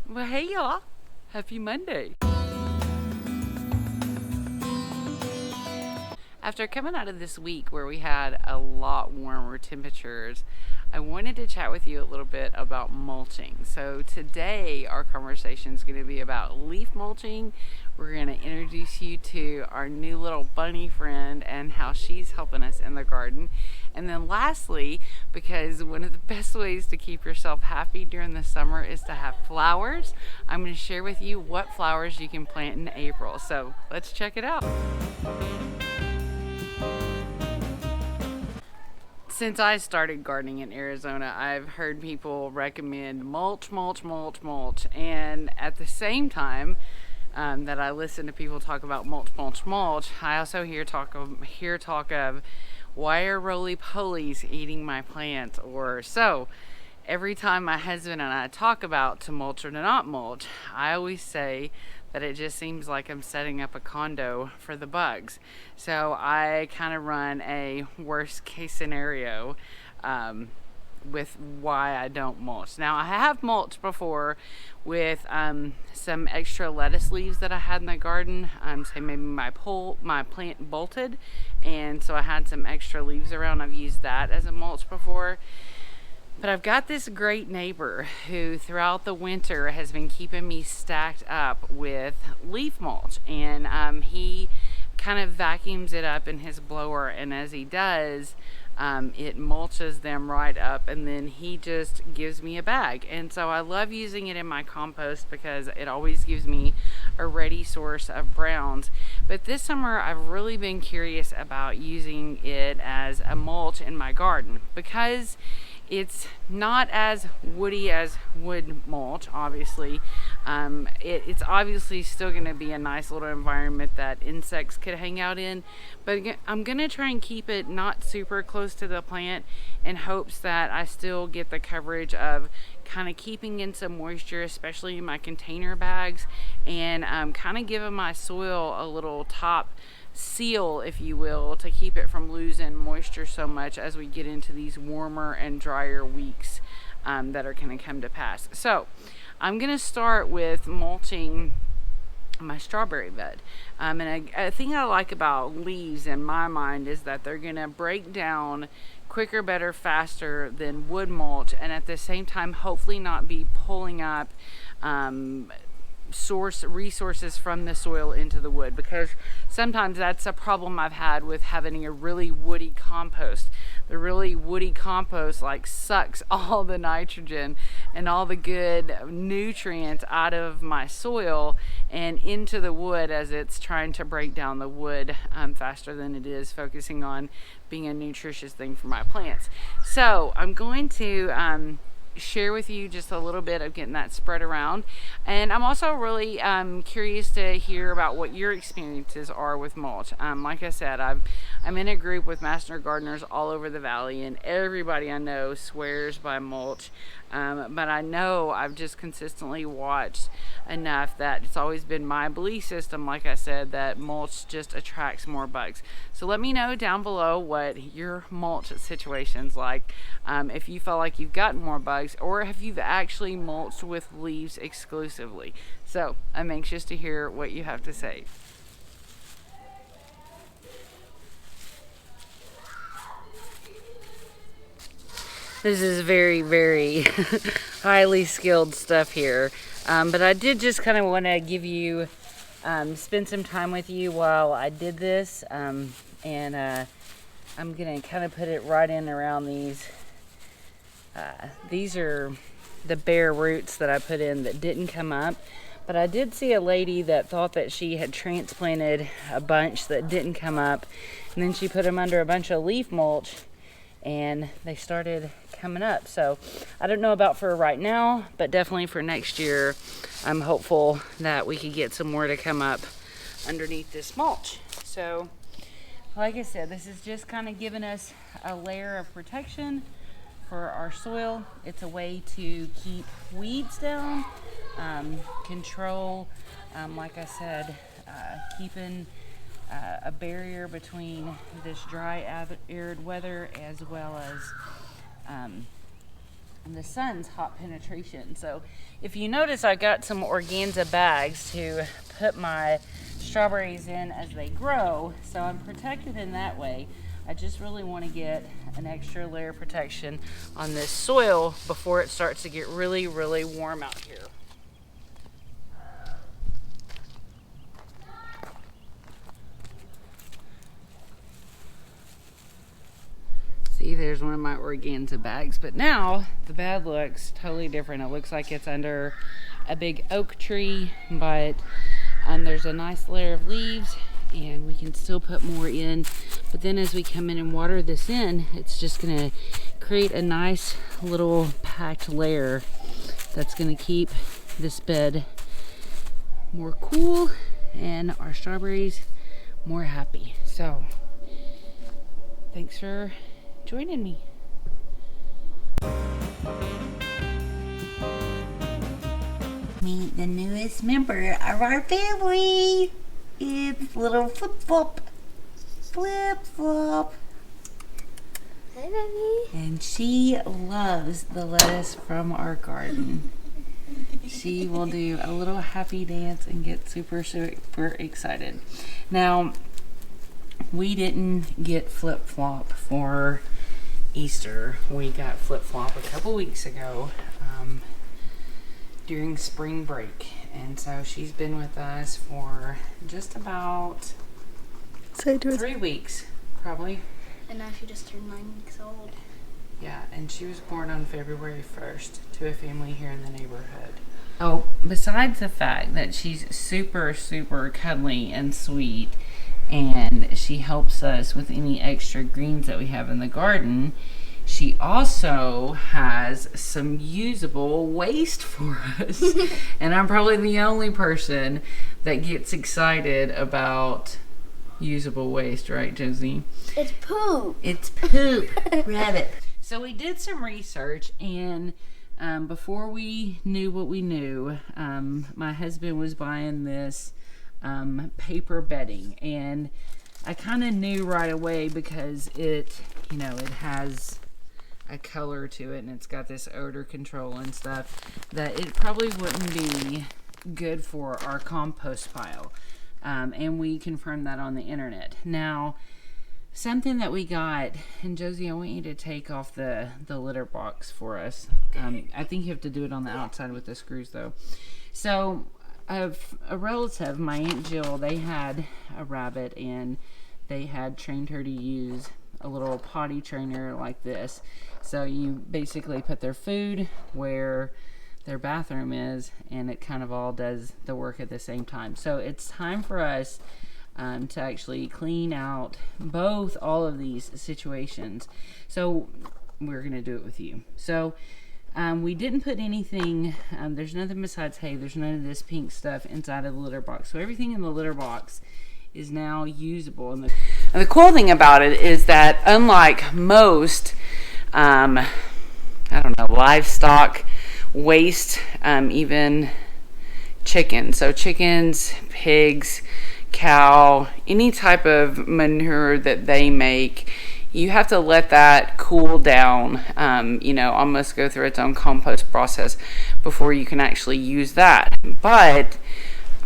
Well, hey y'all. Happy Monday. After coming out of this week where we had a lot warmer temperatures, I wanted to chat with you a little bit about mulching. So today our conversation is going to be about leaf mulching. We're going to introduce you to our new little bunny friend and how she's helping us in the garden. And then lastly, because one of the best ways to keep yourself happy during the summer is to have flowers, I'm going to share with you what flowers you can plant in April. So let's check it out. Since I started gardening in Arizona, I've heard people recommend mulch, mulch, mulch, mulch. And at the same time that I listen to people talk about mulch, mulch, mulch, I also hear talk of why are roly-polies eating my plants? Or so. Every time my husband and I talk about to mulch or to not mulch, I always say that it just seems like I'm setting up a condo for the bugs. So I kind of run a worst case scenario with why I don't mulch. Now, I have mulched before with some extra lettuce leaves that I had in the garden. Say maybe my plant bolted, and so I had some extra leaves around. I've used that as a mulch before. But I've got this great neighbor who throughout the winter has been keeping me stacked up with leaf mulch, and he kind of vacuums it up in his blower, and as he does, it mulches them right up, and then he just gives me a bag. And so I love using it in my compost because it always gives me a ready source of browns. But this summer I've really been curious about using it as a mulch in my garden because it's not as woody as wood mulch, obviously. It's obviously still going to be a nice little environment that insects could hang out in, but I'm going to try and keep it not super close to the plant in hopes that I still get the coverage of kind of keeping in some moisture, especially in my container bags, and kind of giving my soil a little top seal, if you will, to keep it from losing moisture so much as we get into these warmer and drier weeks that are going to come to pass. So I'm going to start with mulching my strawberry bed. And a thing I like about leaves in my mind is that they're going to break down quicker, better, faster than wood mulch, and at the same time hopefully not be pulling up resources from the soil into the wood, because sometimes that's a problem I've had with having a really woody compost. The really woody compost like sucks all the nitrogen and all the good nutrients out of my soil and into the wood as it's trying to break down the wood faster than it is focusing on being a nutritious thing for my plants. So I'm going to share with you just a little bit of getting that spread around, and I'm also really curious to hear about what your experiences are with mulch. Like I said, I'm in a group with master gardeners all over the valley, and everybody I know swears by mulch, but I know I've just consistently watched enough that it's always been my belief system, like I said, that mulch just attracts more bugs. So let me know down below what your mulch situation's like, if you feel like you've gotten more bugs, or if you've actually mulched with leaves exclusively. So I'm anxious to hear what you have to say. This is very, very highly skilled stuff here. But I did just kind of want to give you, spend some time with you while I did this. And I'm going to kind of put it right in around these. These are the bare roots that I put in that didn't come up. But I did see a lady that thought that she had transplanted a bunch that didn't come up. And then she put them under a bunch of leaf mulch, and they started coming up. So I don't know about for right now, but definitely for next year, I'm hopeful that we could get some more to come up underneath this mulch. So like I said, this is just kind of giving us a layer of protection for our soil. It's a way to keep weeds down, control, like I said, keeping a barrier between this dry, arid weather, as well as the sun's hot penetration. So if you notice, I got some organza bags to put my strawberries in as they grow, so I'm protected in that way. I just really want to get an extra layer of protection on this soil before it starts to get really, really warm out here. See, there's one of my organza bags, but now the bed looks totally different. It looks like it's under a big oak tree, but there's a nice layer of leaves and we can still put more in. But then as we come in and water this in, it's just gonna create a nice little packed layer that's gonna keep this bed more cool and our strawberries more happy. So thanks for joining me. Meet the newest member of our family. It's little Flip Flop. Flip Flop. Hi, Daddy. And she loves the lettuce from our garden. She will do a little happy dance and get super, super excited. Now, we didn't get Flip Flop for Easter. We got Flip Flop a couple weeks ago during spring break, and so she's been with us for just about 3 weeks, probably. And now she just turned 9 weeks old. Yeah, and she was born on February 1st to a family here in the neighborhood. Oh, besides the fact that she's super, super cuddly and sweet, and she helps us with any extra greens that we have in the garden, she also has some usable waste for us. And I'm probably the only person that gets excited about usable waste, right, Josie? It's poop. It's poop. Rabbit. So we did some research, and before we knew what we knew, my husband was buying this paper bedding, and I kind of knew right away because it has a color to it and it's got this odor control and stuff, that it probably wouldn't be good for our compost pile. And we confirmed that on the internet. Now, something that we got, and Josie, I want you to take off the litter box for us. I think you have to do it on the outside with the screws though. So a relative, my Aunt Jill, they had a rabbit and they had trained her to use a little potty trainer like this. So you basically put their food where their bathroom is, and it kind of all does the work at the same time. So it's time for us to actually clean out all of these situations. So we're going to do it with you. So we didn't put anything, there's nothing besides hay. There's none of this pink stuff inside of the litter box. So everything in the litter box is now usable. And the cool thing about it is that unlike most livestock waste, even chicken, so chickens, pigs, cow, any type of manure that they make, you have to let that cool down, almost go through its own compost process before you can actually use that. But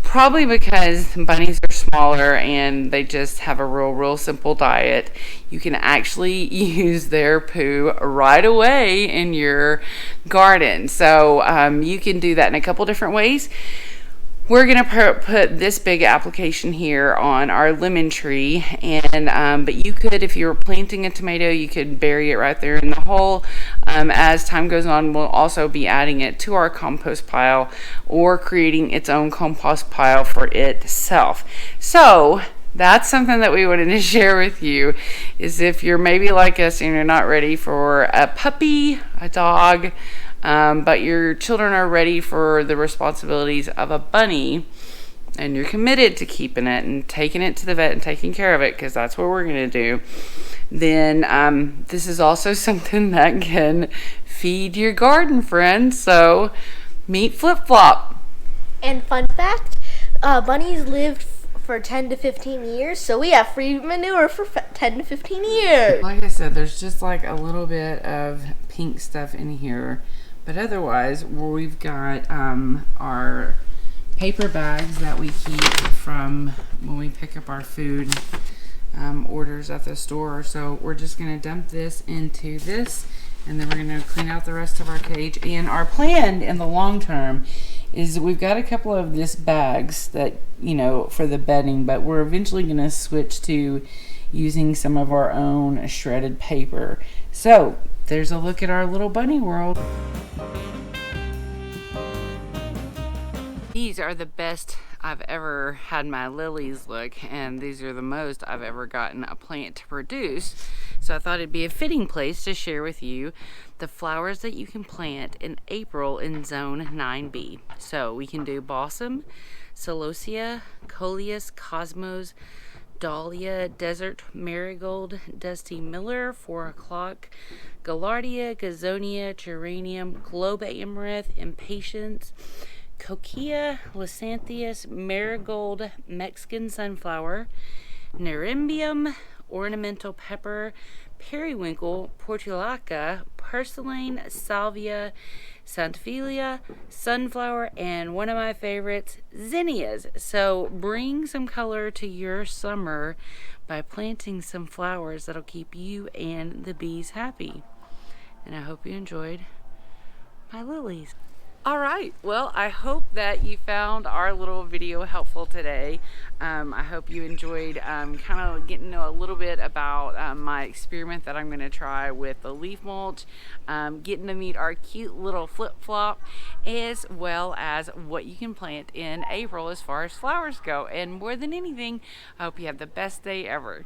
probably because bunnies are smaller and they just have a real simple diet, you can actually use their poo right away in your garden. So you can do that in a couple different ways. We're going to put this big application here on our lemon tree, and but you could, if you were planting a tomato, you could bury it right there in the hole. As time goes on, we'll also be adding it to our compost pile or creating its own compost pile for itself. So that's something that we wanted to share with you, is if you're maybe like us and you're not ready for a puppy, a dog, but your children are ready for the responsibilities of a bunny, and you're committed to keeping it and taking it to the vet and taking care of it, because that's what we're going to do, then this is also something that can feed your garden friends. So meet Flip Flop. And fun fact, bunnies lived for 10 to 15 years, so we have free manure for 10 to 15 years. Like I said, there's just like a little bit of pink stuff in here. But otherwise, we've got our paper bags that we keep from when we pick up our food orders at the store. So we're just going to dump this into this, and then we're going to clean out the rest of our cage. And our plan in the long term is we've got a couple of this bags that, you know, for the bedding, but we're eventually going to switch to using some of our own shredded paper. So there's a look at our little bunny world. These are the best I've ever had my lilies look, and these are the most I've ever gotten a plant to produce. So I thought it'd be a fitting place to share with you the flowers that you can plant in April in Zone 9B. So we can do balsam, celosia, coleus, cosmos, dahlia, desert marigold, dusty miller, 4 o'clock, gaillardia, gazonia, geranium, globe amaranth, impatiens, coquilla, lysanthius, marigold, Mexican sunflower, nerymbium, ornamental pepper, periwinkle, portulaca, purslane, salvia, santafilia, sunflower, and one of my favorites, zinnias. So bring some color to your summer by planting some flowers that'll keep you and the bees happy. And I hope you enjoyed my lilies. All right, well, I hope that you found our little video helpful today. I hope you enjoyed kind of getting to know a little bit about my experiment that I'm going to try with the leaf mulch, getting to meet our cute little flip-flop, as well as what you can plant in April as far as flowers go. And more than anything, I hope you have the best day ever.